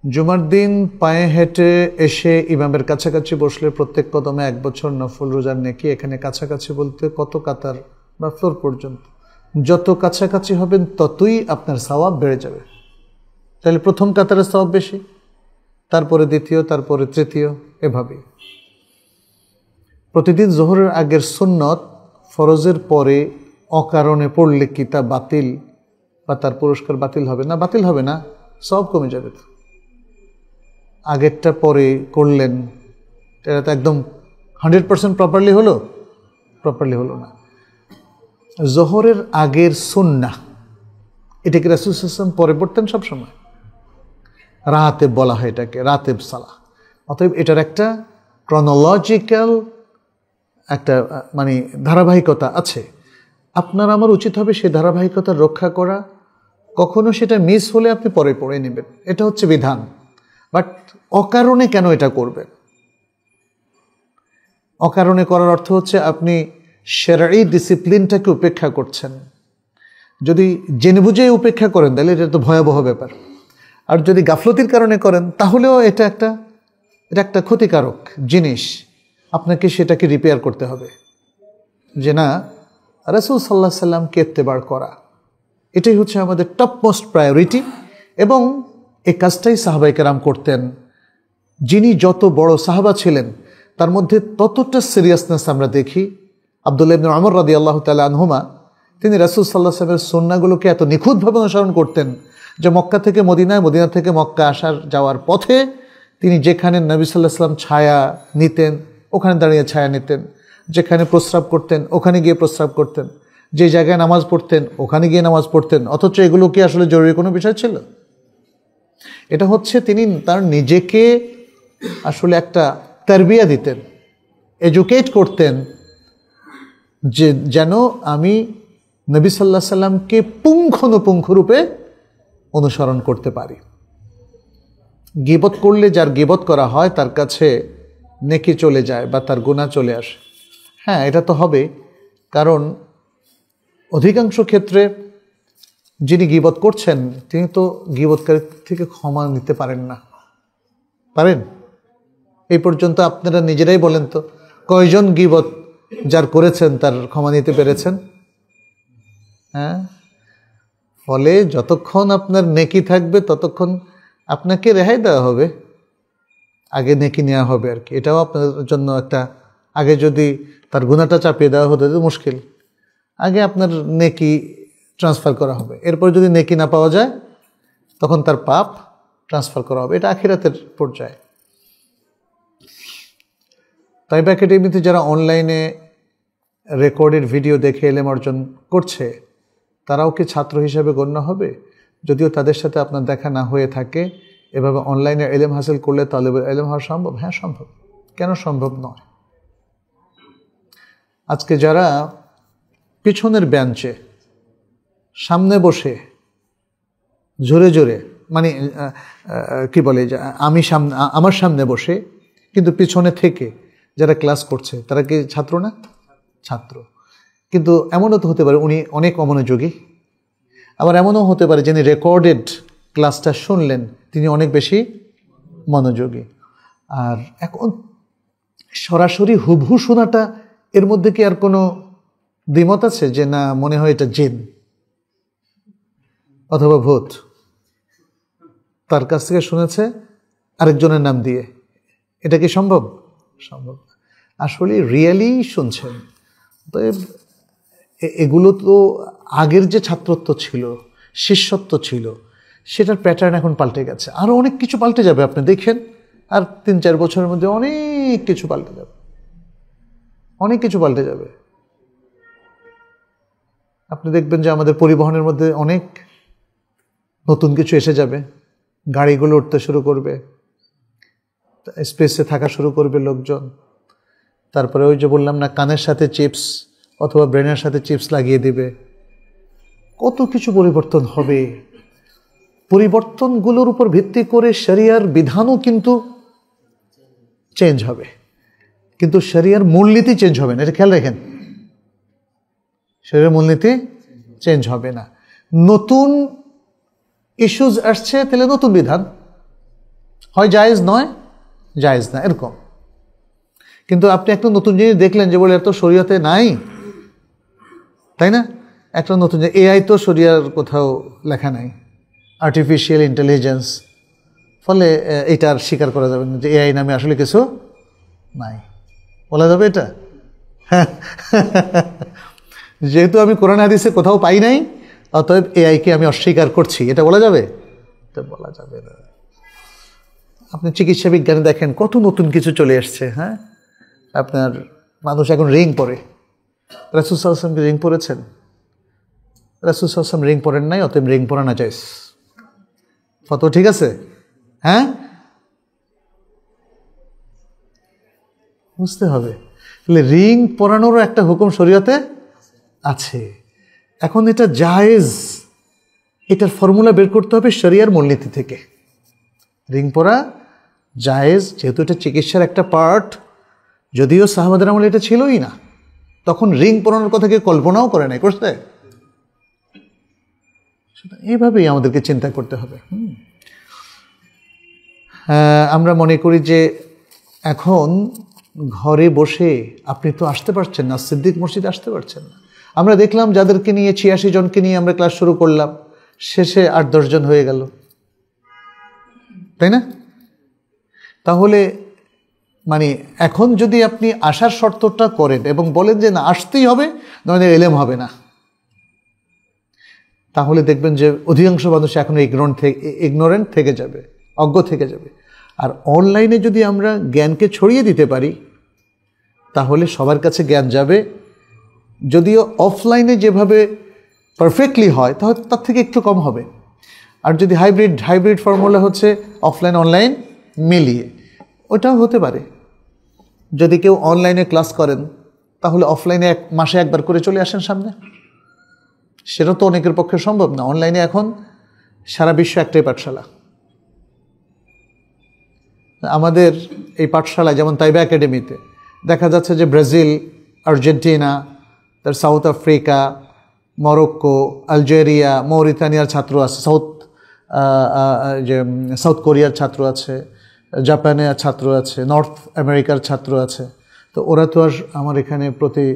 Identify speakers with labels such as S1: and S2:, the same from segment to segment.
S1: জুমার দিন পায়ে হেঁটে এসে ইমামের কাছাকাছি বসলে প্রত্যেক কদমে 1 বছর নফল রোজার নেকি। এখানে কাছাকাছি বলতে কত কাতার বা ফ্লোর পর্যন্ত? যত কাছাকাছি হবেন ততই আপনার সওয়াব বেড়ে যাবে। তাহলে প্রথম কাতারের সওয়াব বেশি, তারপরে দ্বিতীয়, তারপরে তৃতীয়, এভাবেই। প্রতিদিন জোহরের আগের সুন্নত ফরজের পরে অকারণে পড়লে কি তা বাতিল বা তার পুরস্কার বাতিল হবে? না, বাতিল হবে না, সওয়াব কমে যাবে। তো আগেরটা পরে করলেন, এটা তো একদম 100% প্রপারলি হলো? প্রপারলি হলো না। জোহরের আগের সুন্নাহ, এটা কি রাসূল সাল্লাল্লাহু আলাইহি ওয়াসাল্লাম পরে পড়তেন সবসময়? রাতেব বলা হয় এটাকে, রাতেব সালাহ। অতএব এটার একটা ক্রনোলজিক্যাল একটা মানে ধারাবাহিকতা আছে। আপনার আমার উচিত হবে সেই ধারাবাহিকতা রক্ষা করা। কখনো সেটা মিস হলে আপনি পরে পড়ে নেবেন, এটা হচ্ছে বিধান। বাট অকারণে কেন এটা করবেন? অকারণে করার অর্থ হচ্ছে আপনি শরঈ ডিসিপ্লিনটাকে উপেক্ষা করছেন। যদি জেনে বুঝে উপেক্ষা করেন তাহলে এটা তো ভয়াবহ ব্যাপার। আর যদি গাফলতির কারণে করেন তাহলেও এটা একটা ক্ষতিকারক জিনিস। আপনাকে সেটাকে রিপেয়ার করতে হবে, যে না, রাসূল সাল্লাল্লাহু আলাইহি সাল্লামকে ইত্তেবা করা, এটাই হচ্ছে আমাদের টপ মোস্ট প্রায়োরিটি। এবং এই কাজটাই সাহাবায়ে কেরাম করতেন। যিনি যত বড় সাহাবা ছিলেন তার মধ্যে ততটা সিরিয়াসনেস আমরা দেখি। আব্দুল্লাহ ইবনে উমর রাদিয়াল্লাহু তাআলা আনহুমা, তিনি রাসূল সাল্লাল্লাহু আলাইহি ওয়াসাল্লামের সুন্নাহগুলোকে এত নিখুঁতভাবে অনুসরণ করতেন যে মক্কা থেকে মদিনায়, মদিনা থেকে মক্কা আসার যাওয়ার পথে তিনি যেখানে নবী সাল্লাল্লাহু আলাইহি ওয়াসাল্লাম ছায়া নিতেন ওখানে দাঁড়িয়ে ছায়া নিতেন, যেখানে প্রস্রাব করতেন ওখানে গিয়ে প্রস্রাব করতেন, যে জায়গায় নামাজ পড়তেন ওখানে গিয়ে নামাজ পড়তেন। অথচ এগুলো কি আসলে জরুরি কোনো বিষয় ছিল? এটা হচ্ছে তিনি তার নিজেকে আসলে একটা তারবিয়া দিতেন, এডুকেট করতেন, যে যেন আমি নবী সাল্লাল্লাহু আলাইহি সাল্লামকে পুঙ্খানুপুঙ্খ রূপে অনুসরণ করতে পারি। গীবত করলে যার গীবত করা হয় তার কাছে নেকি চলে যায় বা তার গুনাহ চলে আসে। হ্যাঁ, এটা তো হবে, কারণ অধিকাংশ ক্ষেত্রে যিনি গীবত করছেন তিনি তো গীবতকারীর থেকে ক্ষমা নিতে পারেন না। পারেন? এই পর্যন্ত আপনারা নিজেরাই বলেন তো, কয়জন গীবত যার করেছেন তার ক্ষমা নিতে পেরেছেন? হ্যাঁ, ফলে যতক্ষণ আপনার নেকি থাকবে ততক্ষণ আপনাকে রেহাই দেওয়া হবে, আগে নেকি নেওয়া হবে আর কি। এটাও আপনার জন্য একটা, আগে যদি তার গুনাহটা চাপিয়ে দেওয়া হতো তো মুশকিল, আগে আপনার নেকি ট্রান্সফার করা হবে, এরপর যদি নেকি না পাওয়া যায় তখন তার পাপ ট্রান্সফার করা হবে। এটা আখিরাতের পর্যায়ে। তাইবা একাডেমিতে যারা অনলাইনে রেকর্ডেড ভিডিও দেখে এলেম অর্জন করছে তারাও কি ছাত্র হিসেবে গণ্য হবে? যদিও তাদের সাথে আপনার দেখা না হয়ে থাকে, এভাবে অনলাইনে এলেম হাসিল করলে তালেবে এলেম হওয়া সম্ভব? হ্যাঁ, সম্ভব। কেন সম্ভব নয়? আজকে যারা পিছনের বেঞ্চে সামনে বসে জোরে জোরে, মানে কি বলে, আমার সামনে বসে কিন্তু পিছনে থেকে যারা ক্লাস করছে তারা কি ছাত্র না? ছাত্র। কিন্তু এমনও তো হতে পারে উনি অনেক অমনোযোগী, আবার এমনও হতে পারে যিনি রেকর্ডেড ক্লাসটা শুনলেন তিনি অনেক বেশি মনোযোগী। আর এখন সরাসরি হুবহু শোনাটা, এর মধ্যে কি আর কোনো দ্বিমত আছে যে না মনে হয় এটা জিন অথবা ভূত? তার কাছ থেকে শুনেছে আরেকজনের নাম দিয়ে, এটা কি সম্ভব? সম্ভব। আসলে রিয়েলি শুনছেন। তো এগুলো তো আগের যে ছাত্রত্ব ছিল, শিষ্যত্ব ছিল, সেটার প্যাটার্ন এখন পাল্টে গেছে। আরও অনেক কিছু পাল্টে যাবে, আপনি দেখেন আর 3-4 বছরের মধ্যে অনেক কিছু পাল্টে যাবে, অনেক কিছু পাল্টে যাবে। আপনি দেখবেন যে আমাদের পরিবহনের মধ্যে অনেক নতুন কিছু এসে যাবে, গাড়িগুলো উঠতে শুরু করবে, স্পেসে থাকা শুরু করবে লোকজন। তারপরে ওই যে বললাম না, কানের সাথে চিপস অথবা ব্রেনের সাথে চিপস লাগিয়ে দিবে, কত কিছু পরিবর্তন হবে। পরিবর্তনগুলোর উপর ভিত্তি করে শরিয়ার বিধানও কিন্তু চেঞ্জ হবে, কিন্তু শরিয়ার মূলনীতি চেঞ্জ হবে না, এটা খেয়াল রাখেন। শরিয়ার মূলনীতি চেঞ্জ হবে না। নতুন ইস্যুজ আসছে তাহলে নতুন বিধান, হয় জায়েজ নয় জায়েজ না, এরকম। কিন্তু আপনি একটা নতুন জিনিস দেখলেন যে বলে এত শরীয়তে নাই, তাই না? একটা নতুন এআই তো শরিয়ার কোথাও লেখা নাই, আর্টিফিশিয়াল ইন্টেলিজেন্স, ফলে এটা আর স্বীকার করা যাবে না যে এআই নামে আসলে কিছু নাই, বলা যাবে এটা? যেহেতু আমি কোরআন হাদিসে কোথাও পাই নাই, অতএব এআইকে আমি অস্বীকার করছি, এটা বলা যাবে? এটা বলা যাবে না। আপনি চিকিৎসা বিজ্ঞানে দেখেন কত নতুন কিছু চলে আসছে। হ্যাঁ, আপনার মানুষ এখন রিং পরে। রাসূল সাল্লাল্লাহু আলাইহি ওয়াসাল্লাম রিং পরেছেন? রাসূল সাল্লাল্লাহু আলাইহি ওয়াসাল্লাম রিং পরেন নাই, অতএব রিং পরানো জায়েজ। ফতোয়া ঠিক আছে? হ্যাঁ, বুঝতে হবে। তাহলে রিং পরানোরও একটা হুকুম শরীয়তে আছে। এখন এটা জায়েজ, এটার ফর্মুলা বের করতে হবে শরিয়ার মূলনীতি থেকে। রিং পরা জায়েজ, যেহেতু এটা চিকিৎসার একটা পার্ট। যদিও সাহাবাদের আমলে এটা ছিলই না, তখন রিং পরানোর কথা কেউ কল্পনাও করে নাই, করছে? এইভাবেই আমাদেরকে চিন্তা করতে হবে। আমরা মনে করি যে এখন ঘরে বসে আপনি তো আসতে পারছেন না, সিদ্দিক মসজিদে আসতে পারছেন না। আমরা দেখলাম যাদেরকে নিয়ে ৮৬ জনকে নিয়ে আমরা ক্লাস শুরু করলাম, শেষে ৮-১০ জন হয়ে গেল, তাই না? তাহলে মানে এখন যদি আপনি আসার শর্তটা করেন এবং বলেন যে না আসতেই হবে, নইলে এলেম হবে না, তাহলে দেখবেন যে অধিকাংশ মানুষ এখন ইগনোরেন্ট থেকে যাবে, অজ্ঞ থেকে যাবে। আর অনলাইনে যদি আমরা জ্ঞানকে ছড়িয়ে দিতে পারি, তাহলে সবার কাছে জ্ঞান যাবে। যদিও অফলাইনে যেভাবে পারফেক্টলি হয়, তাহলে তার থেকে একটু কম হবে। আর যদি হাইব্রিড ফর্মুলা হচ্ছে অফলাইন অনলাইন মিলিয়ে, ওটাও হতে পারে। যদি কেউ অনলাইনে ক্লাস করেন, তাহলে অফলাইনে মাসে একবার করে চলে আসেন সামনে। সেটা তো অনেকের পক্ষে সম্ভব না। অনলাইনে এখন সারা বিশ্ব একটাই পাঠশালা। আমাদের এই পাঠশালায় যেমন তাইবা একাডেমিতে দেখা যাচ্ছে যে ব্রাজিল, আর্জেন্টিনা, তার সাউথ আফ্রিকা, মরক্কো, আলজেরিয়া, মৌরিতানিয়ার ছাত্র আছে, সাউথ কোরিয়ার ছাত্র আছে, জাপানের ছাত্র আছে, নর্থ আমেরিকার ছাত্র আছে। তো ওরা তো আর আমার এখানে প্রতি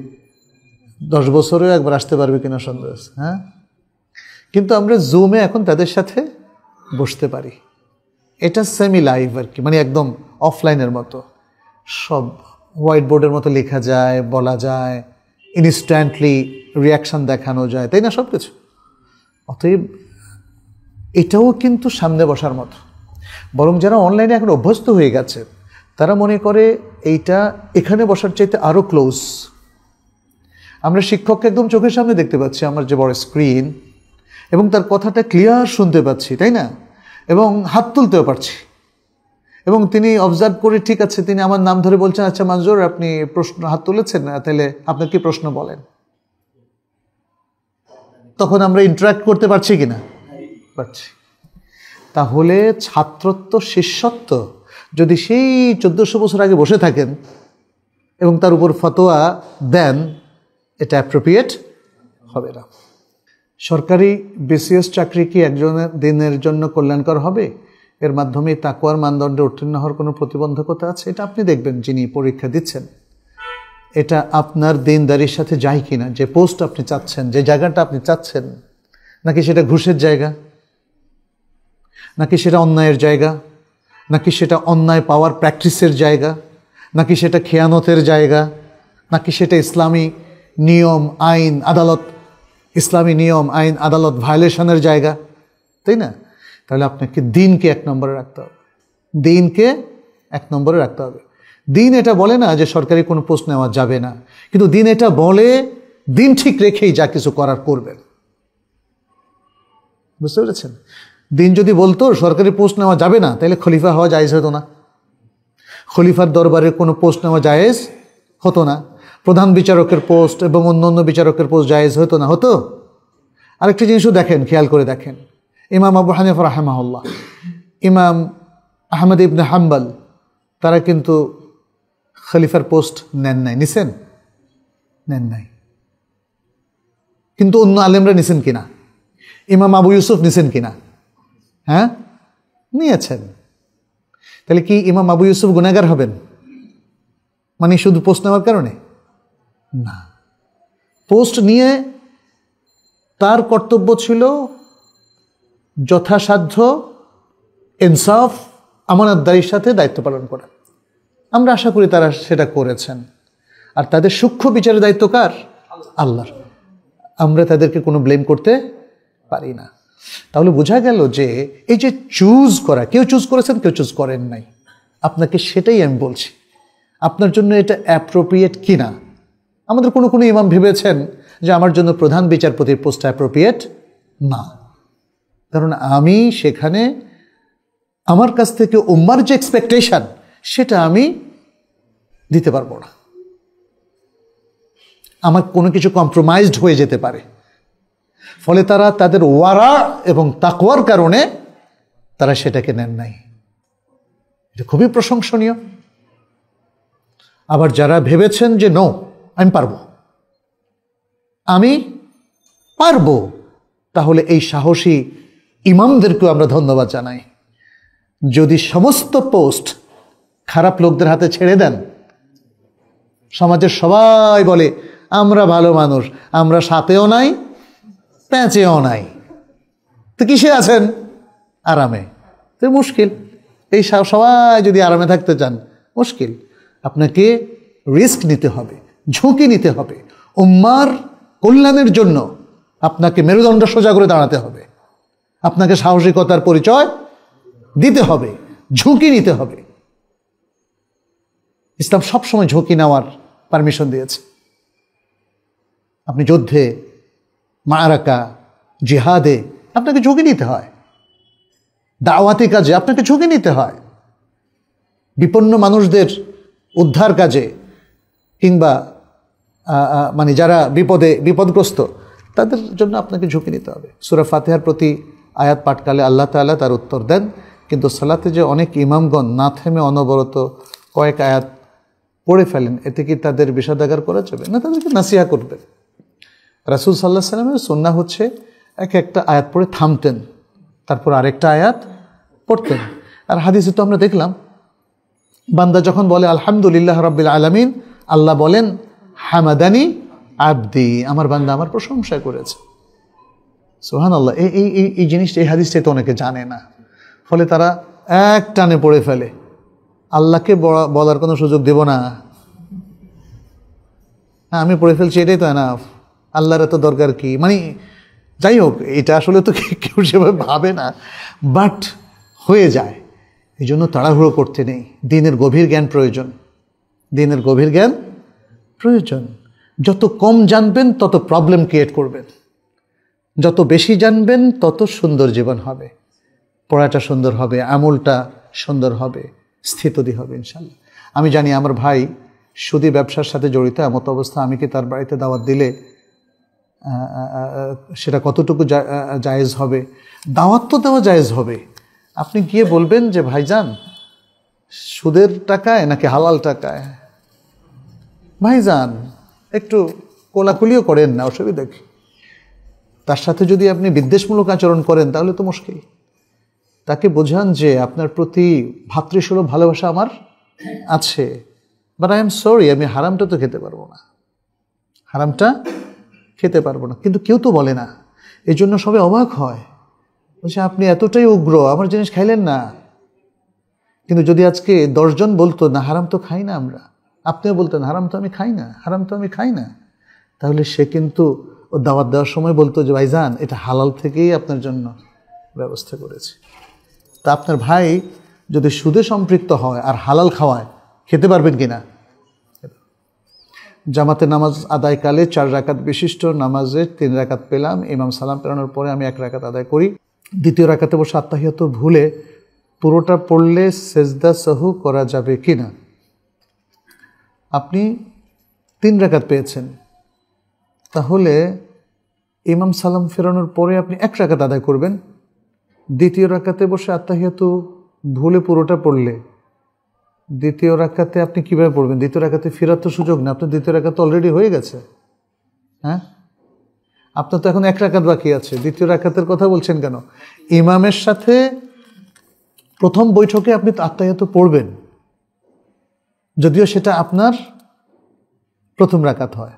S1: 10 বছরেও একবার আসতে পারবে কিনা সন্দেহ আছে। হ্যাঁ, কিন্তু আমরা জুমে এখন তাদের সাথে বসতে পারি। এটা সেমি লাইভ আর কি, মানে একদম অফলাইনের মতো। সব হোয়াইট বোর্ডের মতো লেখা যায়, বলা যায়, ইনস্ট্যান্টলি রিয়াকশান দেখানো যায়, তাই না? সব কিছু। অতএব এটাও কিন্তু সামনে বসার মতো। বরং যারা অনলাইনে এখন অভ্যস্ত হয়ে গেছে, তারা মনে করে এইটা এখানে বসার চাইতে আরও ক্লোজ। আমরা শিক্ষককে একদম চোখের সামনে দেখতে পাচ্ছি, আমার যে বড় স্ক্রিন, এবং তার কথাটা ক্লিয়ার শুনতে পাচ্ছি, তাই না? এবং হাত তুলতেও পারছি, এবং তিনি অবজার্ভ করে ঠিক আছে, তিনি আমার নাম ধরে বলছেন, আচ্ছা মঞ্জুর আপনি প্রশ্ন হাত তুলেছেন না, তাহলে আপনার কি প্রশ্ন বলেন। তখন আমরা ইন্টারাক্ট করতে পারছি কিনা? পারছি। তাহলে ছাত্রত্ব শিষ্যত্ব যদি সেই 1400 বছর আগে বসে থাকেন এবং তার উপর ফতোয়া দেন, এটা অ্যাপ্রোপ্রিয়েট হবে না। সরকারি বিসিএস চাকরি কি একজনের দিনের জন্য কল্যাণকর হবে? এর মাধ্যমে তাকওয়ার মানদণ্ডে উত্তীর্ণ হওয়ার কোনো প্রতিবন্ধকতা আছে? এটা আপনি দেখবেন যিনি পরীক্ষা দিচ্ছেন, এটা আপনার দিনদারির সাথে যায় কিনা, যে পোস্ট আপনি চাচ্ছেন, যে জায়গাটা আপনি চাচ্ছেন, নাকি সেটা ঘুষের জায়গা, নাকি সেটা অন্যায়ের জায়গা, নাকি সেটা অন্যায় পাওয়ার প্র্যাকটিসের জায়গা, নাকি সেটা খেয়ানতের জায়গা, নাকি সেটা ইসলামী নিয়ম আইন আদালত, ইসলামী নিয়ম আইন আদালত ভায়োলেশনের জায়গা, তাই না? তাহলে আপনাকে দিনকে 1 নম্বরে রাখতে হবে। দিনকে 1 নম্বরে রাখতে হবে। দিন এটা বলে না যে সরকারি কোনো পোস্ট নেওয়া যাবে না, কিন্তু দিন এটা বলে দিন ঠিক রেখেই যা কিছু করার করবেন। বুঝতে পেরেছেন? দিন যদি বলতো সরকারি পোস্ট নেওয়া যাবে না, তাহলে খলিফা হওয়া জায়েজ হতো না। খলিফার দরবারে কোনো পোস্ট নেওয়া জায়েজ হতো না। প্রধান বিচারকের পোস্ট এবং অন্য বিচারকের পোস্ট জায়েজ হতো না। হতো? আরেকটি জিনিসও দেখেন, খেয়াল করে দেখেন, ইমাম আবু হানিফা রাহিমাহুল্লাহ, ইমাম আহমদ ইবনে হাম্বল, তারা কিন্তু খলিফার পোস্ট নেন নাই। নিছেন? নেন নাই। কিন্তু অন্য আলেমরা নিছেন কিনা? ইমাম আবু ইউসুফ নিছেন কিনা? হ্যাঁ, নিয়েছেন। তাহলে কি ইমাম আবু ইউসুফ গুনাহগার হবেন মানে শুধু পোস্ট নেওয়ার কারণে? না, পোস্ট নিয়ে তার কর্তব্য ছিল যথাসাধ্য ইনসাফ আমানতদারির সাথে দায়িত্ব পালন করা। আমরা আশা করি তারা সেটা করেছেন। আর তাদের সূক্ষ্ম বিচারের দায়িত্ব কার? আল্লাহর। আমরা তাদেরকে কোনো ব্লেম করতে পারি না। তাহলে বোঝা গেল যে এই যে চুজ করা, কেউ চুজ করেছেন, কেউ চুজ করেন নাই। আপনাকে সেটাই আমি বলছি, আপনার জন্য এটা অ্যাপ্রোপ্রিয়েট কিনা। আমাদের কোনো কোনো ইমাম ভেবেছেন যে আমার জন্য প্রধান বিচারপতির পোস্ট অ্যাপ্রোপ্রিয়েট না, কারণ আমি সেখানে আমার কাছ থেকে উম্মার যে এক্সপেকটেশন সেটা আমি দিতে পারবো না। আমার কোনো কিছু কম্প্রোমাইজড হয়ে যেতে পারে। ফলে তারা তাদের ওয়ারা এবং তাকওয়ার কারণে তারা সেটাকে নেন নাই। এটা খুবই প্রশংসনীয়। আবার যারা ভেবেছেন যে নো, আমি পারবো, তাহলে এই সাহসী ইমামদেরকেও আমরা ধন্যবাদ জানাই। যদি সমস্ত পোস্ট খারাপ লোকদের হাতে ছেড়ে দেন, সমাজের সবাই বলে আমরা ভালো মানুষ, আমরা সাথেও নাই প্যাঁচেও নাই, তো কিসে আছেন? আরামে। তো মুশকিল। এই সবাই যদি আরামে থাকতে চান, মুশকিল। আপনাকে রিস্ক নিতে হবে, ঝুঁকি নিতে হবে। উম্মার কল্যাণের জন্য আপনাকে মেরুদণ্ড সোজা করে দাঁড়াতে হবে, আপনাকে সাহসিকতার পরিচয় দিতে হবে, ঝুঁকি নিতে হবে। ইসলাম সবসময় ঝুঁকি নেওয়ার পারমিশন দিয়েছে। আপনি যুদ্ধে, মারাকা, জিহাদে আপনাকে ঝুঁকি নিতে হয়, দাওয়াতি কাজে আপনাকে ঝুঁকি নিতে হয়, বিপন্ন মানুষদের উদ্ধার কাজে কিংবা মানে যারা বিপদগ্রস্ত তাদের জন্য আপনাকে ঝুঁকি নিতে হবে। সূরা ফাতিহার প্রতি আয়াত পাঠকালে আল্লাহ তাআলা তার উত্তর দেন, কিন্তু সালাতে যে অনেক ইমামগণ না থেমে অনবরত কয়েক আয়াত পড়ে ফেলেন, এতে কি তাদের বিষাদাগার করা যাবে না? তাদেরকে নাসিহা করবেন। রাসূল সাল্লাল্লাহু আলাইহি ওয়াসাল্লামের সুন্নাহ হচ্ছে একটা আয়াত পড়ে থামতেন, তারপর আরেকটা আয়াত পড়তেন। আর হাদিসে তো আমরা দেখলাম, বান্দা যখন বলে আলহামদুলিল্লাহ রাব্বিল আলামিন, আল্লাহ বলেন হামাদানি আবদি, আমার বান্দা আমার প্রশংসা করেছে। সুবহানাল্লাহ। এই জিনিসটা, এই হাদিসটা তো অনেকে জানে না, ফলে তারা এক টানে পড়ে ফেলে। আল্লাহকে বলার কোনো সুযোগ দেব না, হ্যাঁ আমি পড়ে ফেলছি, এটাই তো এনাফ, আল্লাহর এত দরকার কি? মানে যাই হোক, এটা আসলে তো কেউ সেভাবে ভাবে না, বাট হয়ে যায়। এই জন্য তাড়াহুড়ো করতে নেই। দিনের গভীর জ্ঞান প্রয়োজন, দিনের গভীর জ্ঞান প্রয়োজন। যত কম জানবেন তত প্রবলেম ক্রিয়েট করবেন, যত বেশি জানবেন তত সুন্দর জীবন হবে, পড়াটা সুন্দর হবে, আমলটা সুন্দর হবে, স্থিতদি হবে ইনশাল্লাহ। আমি জানি আমার ভাই সুদী ব্যবসার সাথে জড়িত, এমত অবস্থা আমি কি তার বাড়িতে দাওয়াত দিলে সেটা কতটুকু জায়েজ হবে? দাওয়াত তো দেওয়া জায়েজ হবে। আপনি গিয়ে বলবেন যে ভাইজান সুদের টাকায় নাকি হালাল টাকায়, ভাইজান একটু কোলাকুলিও করেন না, অসুবিধা কি? তার সাথে যদি আপনি বিদ্বেষমূলক আচরণ করেন তাহলে তো মুশকিল। তাকে বোঝান যে আপনার প্রতি ভাতৃসুলভ ভালোবাসা আমার আছে, বাট আই এম সরি, আমি হারামটা তো খেতে পারবো না, হারামটা খেতে পারবো না। কিন্তু কেউ তো বলে না, এই জন্য সবাই অবাক হয়, বলছে আপনি এতটাই উগ্র, আমার জিনিস খাইলেন না। কিন্তু যদি আজকে 10 জন বলতো না হারাম তো খাই না আমরা, আপনিও বলতেন হারাম তো আমি খাই না, হারাম তো আমি খাই না, তাহলে সে কিন্তু ও দাওয়াত দেওয়ার সময় বলতো যে ভাইজান এটা হালাল থেকেই আপনার জন্য ব্যবস্থা করেছে। তা আপনার ভাই যদি সুদে সম্পৃক্ত হয় আর হালাল খাওয়ায়, খেতে পারবেন কিনা? জামাতে নামাজ আদায়কালে 4 রাকাত বিশিষ্ট নামাজে 3 রাকাত পেলাম, ইমাম সালাম ফেরানোর পরে আমি 1 রাকাত আদায় করি। দ্বিতীয় রাকাতে বসে আত্তাহিয়াত ভুলে পুরোটা পড়লে সেজদা সাহু করা যাবে কিনা? আপনি 3 রাকাত পেয়েছেন, তাহলে ইমাম সালাম ফেরানোর পরে আপনি 1 রাকাত আদায় করবেন। দ্বিতীয় রাকাতে বসে আত্তাহিয়াত ভুলে পুরোটা পড়লে দ্বিতীয় রাকাতে আপনি কিভাবে পড়বেন? দ্বিতীয় রাকাতে ফেরার তো সুযোগ না, আপনার দ্বিতীয় রাকাত অলরেডি হয়ে গেছে। হ্যাঁ, আপনার তো এখন 1 রাকাত বাকি আছে, দ্বিতীয় রাকাতের কথা বলছেন কেন? ইমামের সাথে প্রথম বৈঠকে আপনি আত্তাহিয়াত পড়বেন, যদিও সেটা আপনার প্রথম রাকাত হয়,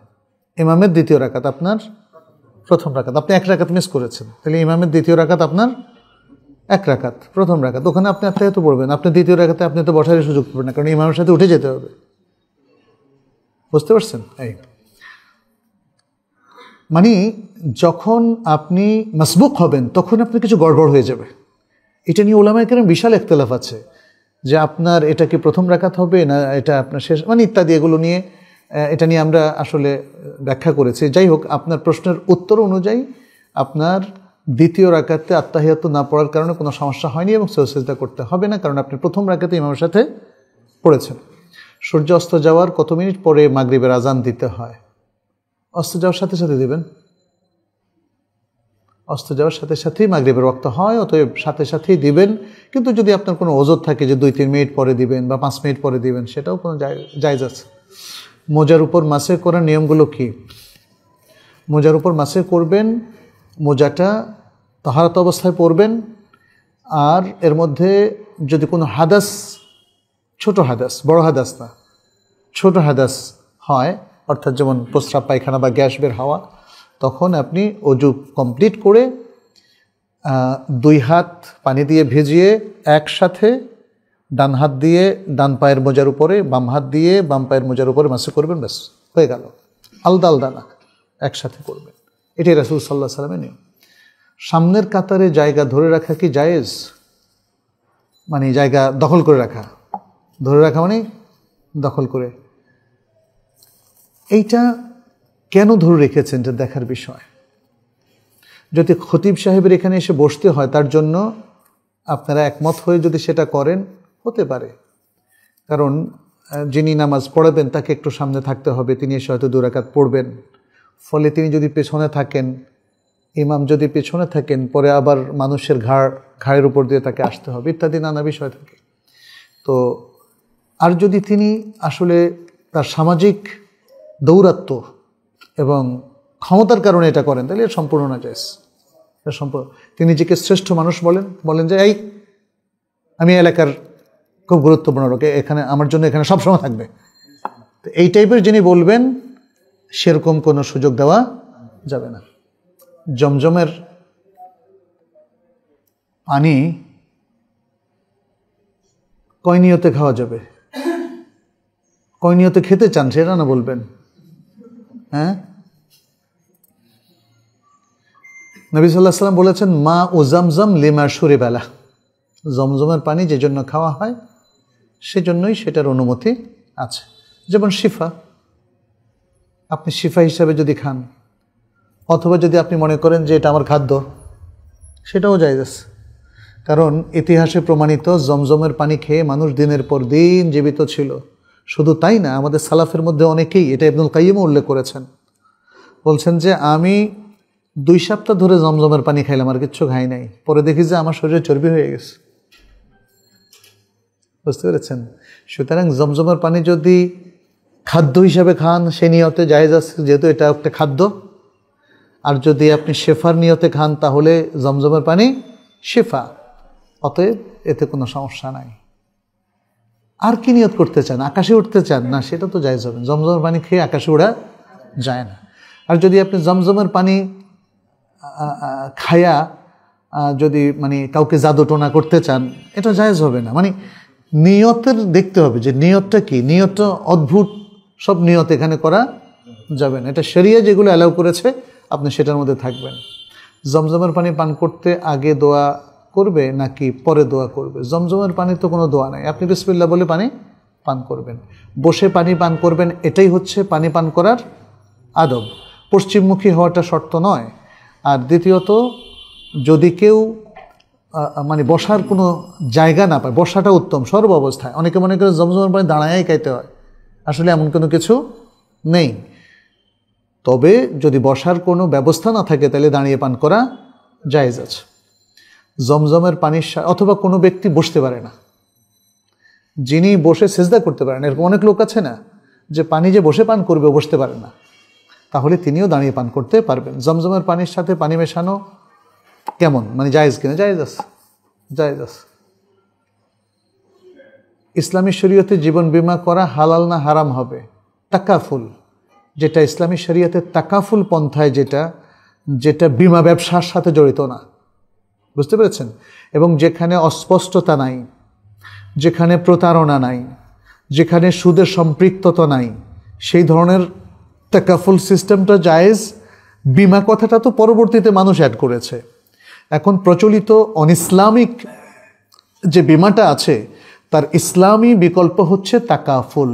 S1: ইমামের দ্বিতীয় রাকাত আপনার প্রথম রাকাত, আপনি এক রাকাত মিস করেছেন, তাহলে ইমামের দ্বিতীয় রাকাত আপনার এক রাকাত, প্রথম রাকাত, ওখানে আপনি আত্তাহিয়াত পড়বেন। আপনি দ্বিতীয় রাকাতে আপনি তো বসার সুযোগ পাবেন না, কারণ ইমামের সাথে উঠে যেতে হবে। বুঝতে পারছেন? এই মানে যখন আপনি মাসবুক হবেন তখন আপনার কিছু গড়বড় হয়ে যাবে। এটা নিয়ে উলামায়ে কেরাম বিশাল ইখতিলাফ আছে যে আপনার এটা কি প্রথম রাকাত হবে না এটা আপনার শেষ, মানে ইত্যাদি, এগুলো নিয়ে এটা নিয়ে আমরা আসলে ব্যাখ্যা করেছি। যাই হোক, আপনার প্রশ্নের উত্তর অনুযায়ী আপনার দ্বিতীয় রাকাতে আত্তাহিয়াত না পড়ার কারণে কোনো সমস্যা হয়নি এবং সিজদা করতে হবে না, কারণ আপনি প্রথম রাকাতে ইমামের সাথে পড়েছেন। সূর্য অস্ত যাওয়ার কত মিনিট পরে মাগরিবের আজান দিতে হয়? অস্ত যাওয়ার সাথে সাথে দিবেন, অস্ত যাওয়ার সাথে সাথেই মাগরিবের ওয়াক্ত হয়, অতএব সাথে সাথেই দিবেন। কিন্তু যদি আপনার কোনো ওজর থাকে যে 2-3 মিনিট পরে দিবেন বা 5 মিনিট পরে দিবেন, সেটাও কোনো জায়েজ আছে। মোজার উপর মাসে করার নিয়মগুলো কি? মোজার উপর মাসে করবেন, মোজাটা তাহারাত অবস্থায় পরবেন, আর এর মধ্যে যদি কোনো হাদাস, ছোট হাদাস, বড় হাদাস না, ছোট হাদাস হয়, অর্থাৎ যেমন প্রস্রাব পায়খানা বা গ্যাস বের হওয়া, তখন আপনি অজু কমপ্লিট করে 2 হাত পানি দিয়ে ভিজিয়ে একসাথে ডান হাত দিয়ে ডান পায়ের মোজার উপরে, বাম হাত দিয়ে বাম পায়ের মোজার উপরে মাসে করবেন, ব্যাস হয়ে গেল। আলাদা আলাদা না, একসাথে করবেন। এটাই রাসূল সাল্লাল্লাহু আলাইহি ওয়াসাল্লামের নিয়ম। সামনের কাতারে জায়গা ধরে রাখা কি জায়েজ? মানে জায়গা দখল করে রাখা, ধরে রাখা মানে দখল করে, এইটা কেন ধরে রেখেছেন এটা দেখার বিষয়। যদি খতিব সাহেবের এখানে এসে বসতে হয়, তার জন্য আপনারা একমত হয়ে যদি সেটা করেন, হতে পারে, কারণ যিনি নামাজ পড়াবেন তাকে একটু সামনে থাকতে হবে, তিনি এসে হয়তো 2 রাকাত পড়বেন, ফলে তিনি যদি পেছনে থাকেন, ইমাম যদি পেছনে থাকেন, পরে আবার মানুষের ঘাড়ের উপর দিয়ে তাকে আসতে হবে, ইত্যাদি নানা বিষয় থাকে। তো আর যদি তিনি আসলে তার সামাজিক দৌরাত্ম্য এবং ক্ষমতার কারণে এটা করেন, তাহলে এটা সম্পূর্ণ নাজায়েজ। এটা সম্পূর্ণ, তিনি নিজেকে শ্রেষ্ঠ মানুষ বলেন যে এই আমি এলাকার খুব গুরুত্বপূর্ণ লোক, এখানে আমার জন্য এখানে সবসময় থাকবে, তো এই টাইপের যিনি বলবেন সেরকম কোনো সুযোগ দেওয়া যাবে না। জমজমের পানি কয় নিয়তে খাওয়া যাবে? কয় নিয়তে খেতে চান সেটা না বলবেন? হ্যাঁ, নবী সাল্লাল্লাহু আলাইহি ওয়াসাল্লাম বলেছেন, মা ও জামজাম লিমা শুরিবা লাহ, জমজমের পানি যে জন্য খাওয়া হয় সেজন্যই সেটার অনুমতি আছে। যেমন শিফা, আপনি শিফা হিসাবে যদি খান, অথবা যদি আপনি মনে করেন যে এটা আমার খাদ্য, সেটাও জায়েজ আছে। কারণ ইতিহাসে প্রমাণিত জমজমের পানি খেয়ে মানুষ দিনের পর দিন জীবিত ছিল। শুধু তাই না, আমাদের সালাফের মধ্যে অনেকেই, এটা ইবনুল কাইয়িমও উল্লেখ করেছেন, বলছেন যে আমি 2 সপ্তাহ ধরে জমজমের পানি খাইলাম, আর কিচ্ছু খাই নাই, পরে দেখি যে আমার শরীরে চর্বি হয়ে গেছে। বুঝতে পেরেছেন? সুতরাং জমজমের পানি যদি খাদ্য হিসাবে খান, সে নিয়তে জায়েজ আছে, যেহেতু এটা একটা খাদ্য। আর যদি আপনি শেফার নিয়তে খান, তাহলে জমজমের পানি শেফা, অতএব এতে কোনো সমস্যা নাই। আর কি নিয়ত করতে চান? আকাশে উঠতে চান না, সেটা তো জায়েজ হবে। জমজমের পানি খেয়ে আকাশে ওড়া যায় না। আর যদি আপনি জমজমের পানি খায়া যদি মানে কাউকে জাদুটোনা করতে চান, এটা জায়েজ হবে না। মানে নিয়তের দেখতে হবে যে নিয়তটা কি। নিয়তটা অদ্ভুত সব নিয়ত এখানে করা যাবে না। এটা শরিয়া যেগুলো অ্যালাউ করেছে আপনি সেটার মধ্যে থাকবেন। জমজমের পানি পান করতে আগে দোয়া করবে নাকি পরে দোয়া করবে? জমজমের পানির তো কোনো দোয়া নাই, আপনি বিসমিল্লাহ বলে পানি পান করবেন। বসে পানি পান করবেন, এটাই হচ্ছে পানি পান করার আদব। পশ্চিমমুখী হওয়াটা শর্ত নয়। আর দ্বিতীয়ত, যদি কেউ মানে বসার কোনো জায়গা না পায়, বসাটা উত্তম সর্ব অবস্থায়। অনেকে মনে করে জমজমের পানি দাঁড়ায় খাইতে হয়, আসলে এমন কোনো কিছু নেই। তবে যদি বসার কোনো ব্যবস্থা না থাকে, তাহলে দাঁড়িয়ে পান করা জায়েজ আছে। জমজমের পানির অথবা কোনো ব্যক্তি বসতে পারে না, যিনি বসে সেজদা করতে পারেন, এরকম অনেক লোক আছে না, যে পানি যে বসে পান করবে বসতে পারে না, তাহলে তিনিও দাঁড়িয়ে পান করতে পারবেন। জমজমের পানির সাথে পানি মেশানো কেমন, মানে জায়েজ কিনা? জায়েজ আছে, জায়েজ আছে। ইসলামী শরীয়তে জীবন বীমা করা হালাল না হারাম হবে? তাকাফুল, যেটা ইসলামী শরীয়তে তাকাফুল পন্থায়, যেটা বীমা ব্যবসার সাথে জড়িত না, বুঝতে পেরেছেন? এবং যেখানে অস্পষ্টতা নাই, যেখানে প্রতারণা নাই, যেখানে সুদের সম্পৃক্ততা নাই, সেই ধরনের তাকাফুল সিস্টেমটা জায়েজ। বীমা কথাটা তো পরবর্তীতে মানুষ অ্যাড করেছে। এখন প্রচলিত অনইসলামিক যে বীমাটা আছে তার ইসলামী বিকল্প হচ্ছে তাকাফুল,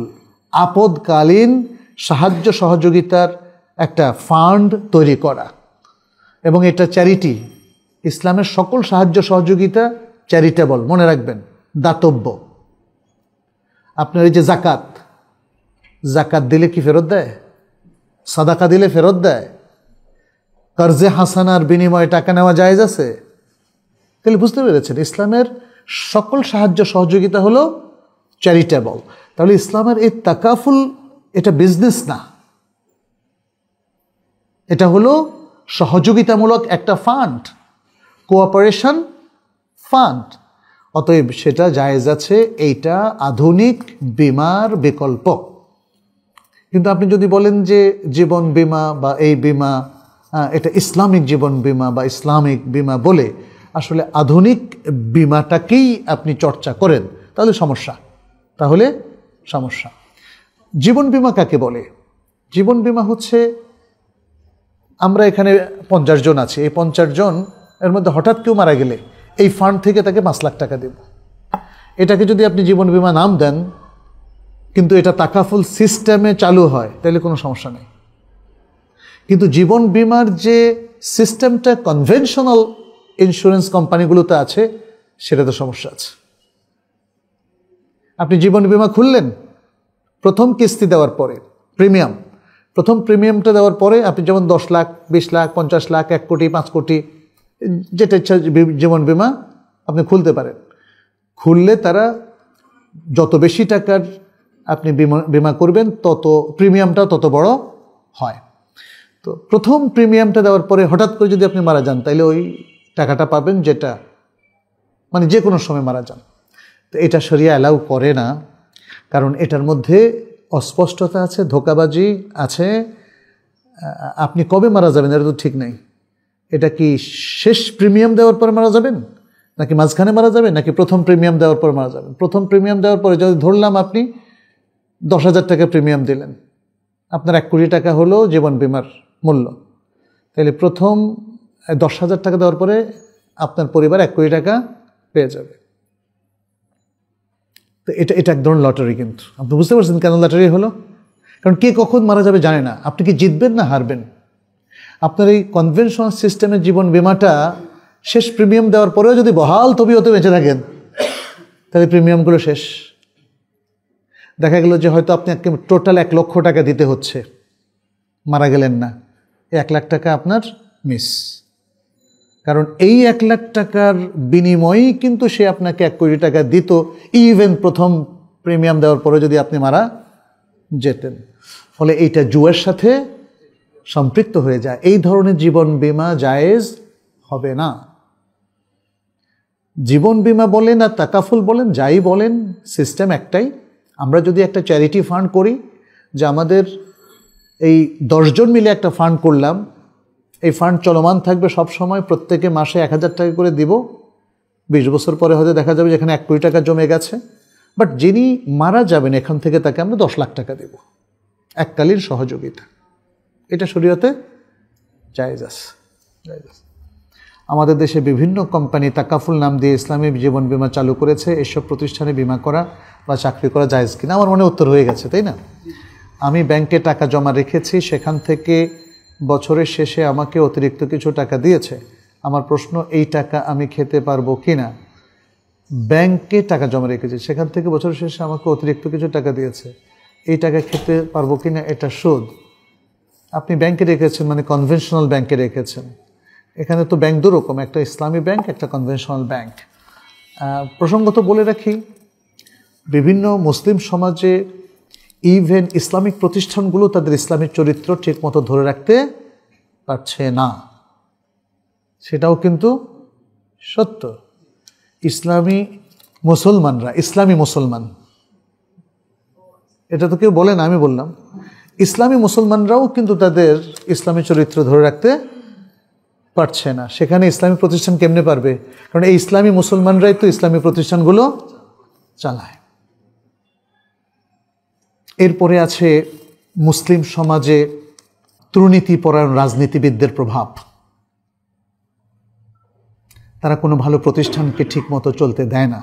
S1: আপদকালীন সাহায্য সহযোগিতার একটা ফান্ড তৈরি করা, এবং এটা চ্যারিটি। ইসলামের সকল সাহায্য সহযোগিতা চ্যারিটেবল, মনে রাখবেন, দাতব্য। আপনার এই যে জাকাত দিলে কি ফেরত দেয়? সাদাকা দিলে ফেরত দেয়? কর্জে হাসানার বিনিময়ে টাকা নেওয়া জায়েজ আছে? তাহলে বুঝতে পেরেছেন ইসলামের সকল সাহায্য সহযোগিতা হলো চ্যারিটেবল। তাহলে ইসলামের এই তাকাফুল এটা বিজনেস না, এটা হলো সহযোগিতামূলক একটা ফান্ড, কোঅপারেশন ফান্ড। অতএব সেটা জায়েজ আছে, এইটা আধুনিক বীমার বিকল্প। কিন্তু আপনি যদি বলেন যে জীবন বীমা বা এই বীমা এটা ইসলামিক জীবন বীমা বা ইসলামিক বীমা বলে আসলে আধুনিক বীমাটাকেই আপনি চর্চা করেন, তাহলে সমস্যা। জীবন বীমা কাকে বলে? জীবন বীমা হচ্ছে, আমরা এখানে 50 জন আছি, এই 50 জন এর মধ্যে হঠাৎ কেউ মারা গেলে এই ফান্ড থেকে তাকে 5 লাখ টাকা দেব। এটাকে যদি আপনি জীবন বীমা নাম দেন কিন্তু এটা তাকাফুল সিস্টেমে চালু হয়, তাহলে কোনো সমস্যা নেই। কিন্তু জীবন বীমার যে সিস্টেমটা কনভেনশনাল ইন্স্যুরেন্স কোম্পানিগুলোতে আছে, সেটাতে সমস্যা আছে। আপনি জীবন বীমা খুললেন, প্রথম কিস্তি দেওয়ার পরে প্রথম প্রিমিয়ামটা দেওয়ার পরে আপনি যেমন 10 লাখ, 20 লাখ, 50 লাখ, 1 কোটি, 5 কোটি, যেটা ইচ্ছা জীবন বীমা আপনি খুলতে পারেন। খুললে তারা যত বেশি টাকার আপনি বীমা করবেন তত প্রিমিয়ামটা তত বড় হয়। তো প্রথম প্রিমিয়ামটা দেওয়ার পরে হঠাৎ করে যদি আপনি মারা যান, তাইলে ওই টাকাটা পাবেন, যেটা মানে যে কোনো সময় মারা যান। তো এটা শরিয়া অ্যালাউ করে না, কারণ এটার মধ্যে অস্পষ্টতা আছে, ধোঁকাবাজি আছে। আপনি কবে মারা যাবেন এটা তো ঠিক নাই। এটা কি শেষ প্রিমিয়াম দেওয়ার পরে মারা যাবেন, নাকি মাঝখানে মারা যাবেন, নাকি প্রথম প্রিমিয়াম দেওয়ার পর মারা যাবেন? প্রথম প্রিমিয়াম দেওয়ার পরে যদি ধরলাম আপনি 10,000 টাকা প্রিমিয়াম দিলেন, আপনার 1 কোটি টাকা হলো জীবন বীমার মূল্য, তাহলে প্রথম 10,000 টাকা দেওয়ার পরে আপনার পরিবার 1 কোটি টাকা পেয়ে যাবে। তো এটা এক ধরনের লটারি। কিন্তু আপনি বুঝতে পারছেন কেন লটারি হলো? কারণ কে কখন মারা যাবে জানে না, আপনি কি জিতবেন না হারবেন। আপনার এই কনভেনশনাল সিস্টেমের জীবন বীমাটা শেষ প্রিমিয়াম দেওয়ার পরেও যদি বহাল তবিয়তে বেঁচে থাকেন, তাহলে প্রিমিয়ামগুলো শেষ। দেখা গেল যে হয়তো আপনি টোটাল 1 লক্ষ টাকা দিতে হচ্ছে, মারা গেলেন না, 1 লাখ টাকা আপনার মিস। কারণ এই 1 লাখ টাকার বিনিময়েই কিন্তু সে আপনাকে 1 কোটি টাকা দিত, ইভেন প্রথম প্রিমিয়াম দেওয়ার পরে যদি আপনি মারা যেতেন। ফলে এইটা জুয়ার সাথে সম্পৃক্ত হয়ে যায়। এই ধরনের জীবন বীমা জায়েজ হবে না। জীবন বীমা বলেন আর তাকাফুল বলেন, যাই বলেন, সিস্টেম একটাই। আমরা যদি একটা চ্যারিটি ফান্ড করি, যে আমাদের এই 10 জন মিলে একটা ফান্ড করলাম, এই ফান্ড চলমান থাকবে সব সময়, প্রত্যেকে মাসে 1,000 টাকা করে দিব। 20 বছর পরে হয়তো দেখা যাবে যেখানে 1 কোটি টাকা জমে গেছে, বাট যিনি মারা যাবেন এখান থেকে তাকে আমরা 10 লাখ টাকা দেব, এককালীন সহযোগিতা। এটা শরীয়তে জায়েজ আছে। আমাদের দেশে বিভিন্ন কোম্পানি তাকাফুল নাম দিয়ে ইসলামী জীবন বীমা চালু করেছে। এসব প্রতিষ্ঠানে বীমা করা বা চাকরি করা জায়েজ কিনা? আমার মনে উত্তর হয়ে গেছে, তাই না? আমি ব্যাংকে টাকা জমা রেখেছি, সেখান থেকে বছরের শেষে আমাকে অতিরিক্ত কিছু টাকা দিয়েছে। আমার প্রশ্ন, এই টাকা আমি খেতে পারবো কিনা? ব্যাংকে টাকা জমা রেখেছি, সেখান থেকে বছরের শেষে আমাকে অতিরিক্ত কিছু টাকা দিয়েছে, এই টাকা খেতে পারবো কিনা? এটা সুদ। আপনি ব্যাংকে রেখেছেন মানে কনভেনশনাল ব্যাংকে রেখেছেন। এখানে তো ব্যাংক দুরকম, একটা ইসলামী ব্যাংক, একটা কনভেনশনাল ব্যাংক। প্রসঙ্গত বলে রাখি, বিভিন্ন মুসলিম সমাজে ইভেন ইসলামিক প্রতিষ্ঠানগুলো তাদের ইসলামিক চরিত্র ঠিক মতো ধরে রাখতে পারছে না, সেটাও কিন্তু সত্য। ইসলামী মুসলমান এটা তো কেউ বলে না, আমি বললাম। ইসলামী মুসলমানরাও কিন্তু তাদের ইসলামী চরিত্র ধরে রাখতে পারছে না। সেখানে ইসলামী প্রতিষ্ঠান কেমনে পারবে? কারণ এই ইসলামী মুসলমানরাই তো ইসলামী প্রতিষ্ঠানগুলো চালায়। এরপরে আছে মুসলিম সমাজে দুর্নীতিপরায়ণ রাজনীতিবিদদের প্রভাব। তারা কোনো ভালো প্রতিষ্ঠানকে ঠিক মতো চলতে দেয় না,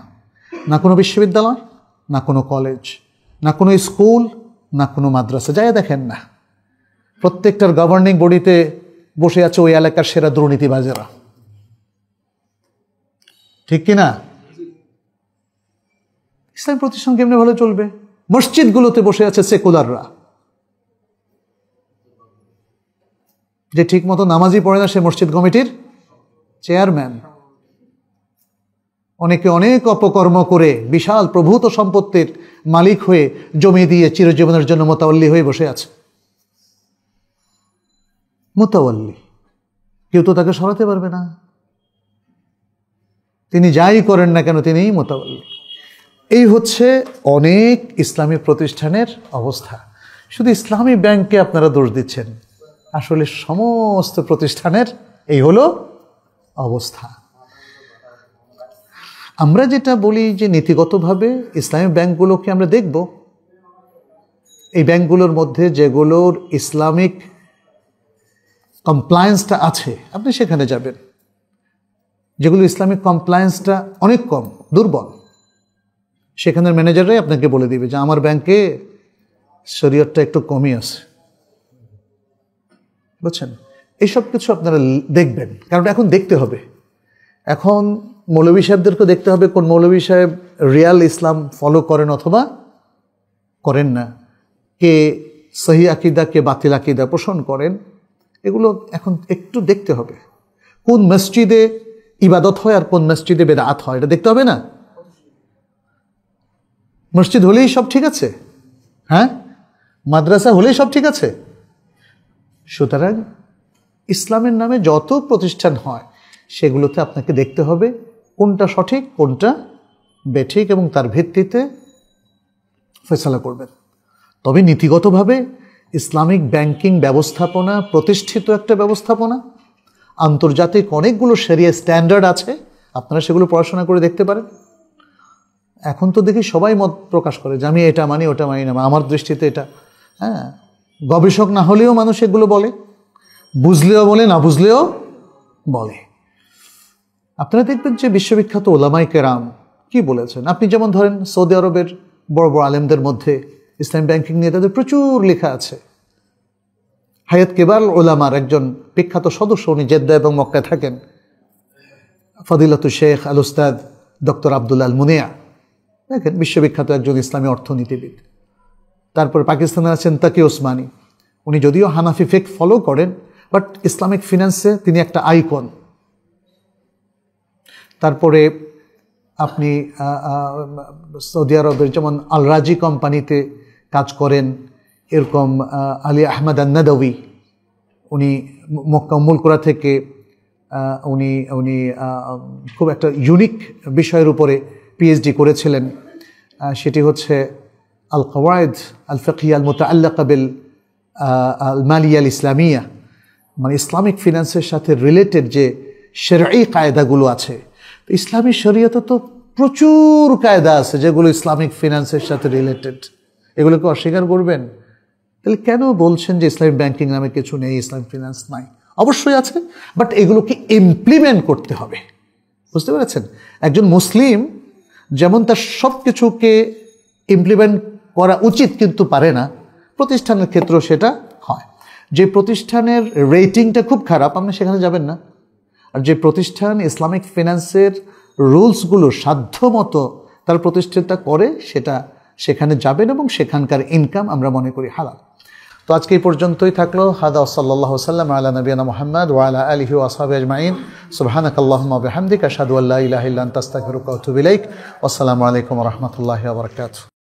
S1: না কোনো বিশ্ববিদ্যালয়, না কোনো কলেজ, না কোনো স্কুল, না কোনো মাদ্রাসা। যাই দেখেন না, প্রত্যেকটার গভর্নিং বডিতে বসে আছে ওই এলাকার সেরা দুর্নীতিবাজেরা, ঠিক কিনা? ইসলামী প্রতিষ্ঠান কেমনে ভালো চলবে? মসজিদগুলোতে বসে আছে সেকুলাররা, যে ঠিক মতো নামাজই পড়ে না সে মসজিদ কমিটির চেয়ারম্যান। অনেকে অনেক অপকর্ম করে বিশাল প্রভূত সম্পত্তির মালিক হয়ে জমি দিয়ে চিরজীবনের জন্য মোতাওয়াল্লি হয়ে বসে আছে। মোতাওয়াল্লি, কেউ তো তাকে সরাতে পারবে না। তিনি যাই করেন না কেন তিনিই মোতাওয়াল্লি। এই হচ্ছে অনেক ইসলামী প্রতিষ্ঠানের অবস্থা। শুধু ইসলামী ব্যাংককে আপনারা দোষ দিচ্ছেন, আসলে সমস্ত প্রতিষ্ঠানের এই হলো অবস্থা। আমরা যেটা বলি যে নীতিগতভাবে ইসলামী ব্যাংকগুলোকে আমরা দেখব, এই ব্যাংকগুলোর মধ্যে যেগুলোর ইসলামিক কমপ্লায়েন্সটা আছে আপনি সেখানে যাবেন। যেগুলো ইসলামিক কমপ্লায়েন্সটা অনেক কম, দুর্বল, সেখানের ম্যানেজাররাই আপনাকে বলে দিবে যে আমার ব্যাংকে শরীয়তটা একটু কমই আছে। বুঝছেন? এইসব কিছু আপনারা দেখবেন, কারণ এখন দেখতে হবে। এখন মৌলভী সাহেবদেরকে দেখতে হবে কোন মৌলভী সাহেব রিয়াল ইসলাম ফলো করেন অথবা করেন না, কে সহি আকিদা কে বাতিল আকিদা পোষণ করেন, এগুলো এখন একটু দেখতে হবে। কোন মসজিদে ইবাদত হয় আর কোন মসজিদে বেদাত হয়, এটা দেখতে হবে না? মসজিদ হলেই সব ঠিক আছে? হ্যাঁ, মাদ্রাসা হলেই সব ঠিক আছে? সুতরাং ইসলামের নামে যত প্রতিষ্ঠান হয় সেগুলোতে আপনাকে দেখতে হবে কোনটা সঠিক কোনটা বেঠিক এবং তার ভিত্তিতে ফয়সালা করবেন। তবে নীতিগতভাবে ইসলামিক ব্যাংকিং ব্যবস্থাপনা প্রতিষ্ঠিত একটা ব্যবস্থাপনা, আন্তর্জাতিক অনেকগুলো শরিয়া স্ট্যান্ডার্ড আছে, আপনারা সেগুলো পড়াশোনা করে দেখতে পারেন। এখন তো দেখি সবাই মত প্রকাশ করে যে আমি এটা মানি ওটা মানি না, আমার দৃষ্টিতে এটা। হ্যাঁ, গবেষক না হলেও মানুষ এগুলো বলে, বুঝলেও বলে, না বুঝলেও বলে। আপনারা দেখবেন যে বিশ্ববিখ্যাত ওলামায়ে কেরাম কি বলেছেন। আপনি যেমন ধরেন সৌদি আরবের বড় বড় আলেমদের মধ্যে ইসলাম ব্যাংকিং নিয়ে তাদের প্রচুর লেখা আছে। হায়াত কেবার ওলামার একজন বিখ্যাত সদস্য, উনি জেদ্দা এবং মক্কায় থাকেন, ফদিলাতুল শেখ আল উস্তাদ ডক্টর আব্দুল আল মুনিয়া, দেখেন বিশ্ববিখ্যাত একজন ইসলামী অর্থনীতিবিদ। তারপর পাকিস্তানে আছেন তাকি ওসমানী, উনি যদিও হানাফি ফিকহ ফলো করেন বাট ইসলামিক ফিন্যান্সে তিনি একটা আইকন। তারপরে আপনি সৌদি আরবের যেমন আল রাজি কোম্পানিতে কাজ করেন এরকম আলী আহমদ আন-নাদওয়ি, উনি মক্কা উম্মুল কুরা থেকে উনি উনি খুব একটা ইউনিক বিষয়ের উপরে পিএইচডি করেছিলেন, সেটি হচ্ছে আল কওয়ায়েদ আল ফিকহিয়া আল মুতাআল্লাকা বিল আল মালিয়া আল ইসলামিয়া, মানে ইসলামিক ফিন্যান্সের সাথে রিলেটেড যে শরঈ কায়দাগুলো আছে। তো ইসলামী শরীয়তে তো প্রচুর কায়দা আছে যেগুলো ইসলামিক ফিন্যান্সের সাথে রিলেটেড, এগুলোকে অস্বীকার করবেন? তাহলে কেন বলছেন যে ইসলামিক ব্যাংকিং নামে কিছু নেই, ইসলামিক ফিন্যান্স নাই? অবশ্যই আছে, বাট এগুলোকে ইমপ্লিমেন্ট করতে হবে। বুঝতে পেরেছেন? একজন মুসলিম যেমন তার সব কিছুকে ইমপ্লিমেন্ট করা উচিত কিন্তু পারে না, প্রতিষ্ঠানের ক্ষেত্রেও সেটা হয়। যে প্রতিষ্ঠানের রেটিংটা খুব খারাপ আপনি সেখানে যাবেন না, আর যে প্রতিষ্ঠান ইসলামিক ফিন্যান্সের রুলসগুলো সাধ্যমতো তার প্রতিষ্ঠানটা করে সেটা সেখানে যাবেন এবং সেখানকার ইনকাম আমরা মনে করি হালাল। তো আজকে এই পর্যন্তই থাকলো। হাদা সাল্লাল্লাহু সাল্লাম আলা নবিয়ানা মুহাম্মদ ওয়া আলা আলিহি ওয়া আসহাবিহি আজমাইন। সুবহানাকাল্লাহুম্মা ওয়া বিহামদিকা আশহাদু আল্লা ইলাহা ইল্লা আনতা আস্তাগফিরুকা ওয়া আতুবু ইলাইক। ওয়াসসালামু আলাইকুম ওয়া রাহমাতুল্লাহি ওয়া বারাকাতুহু।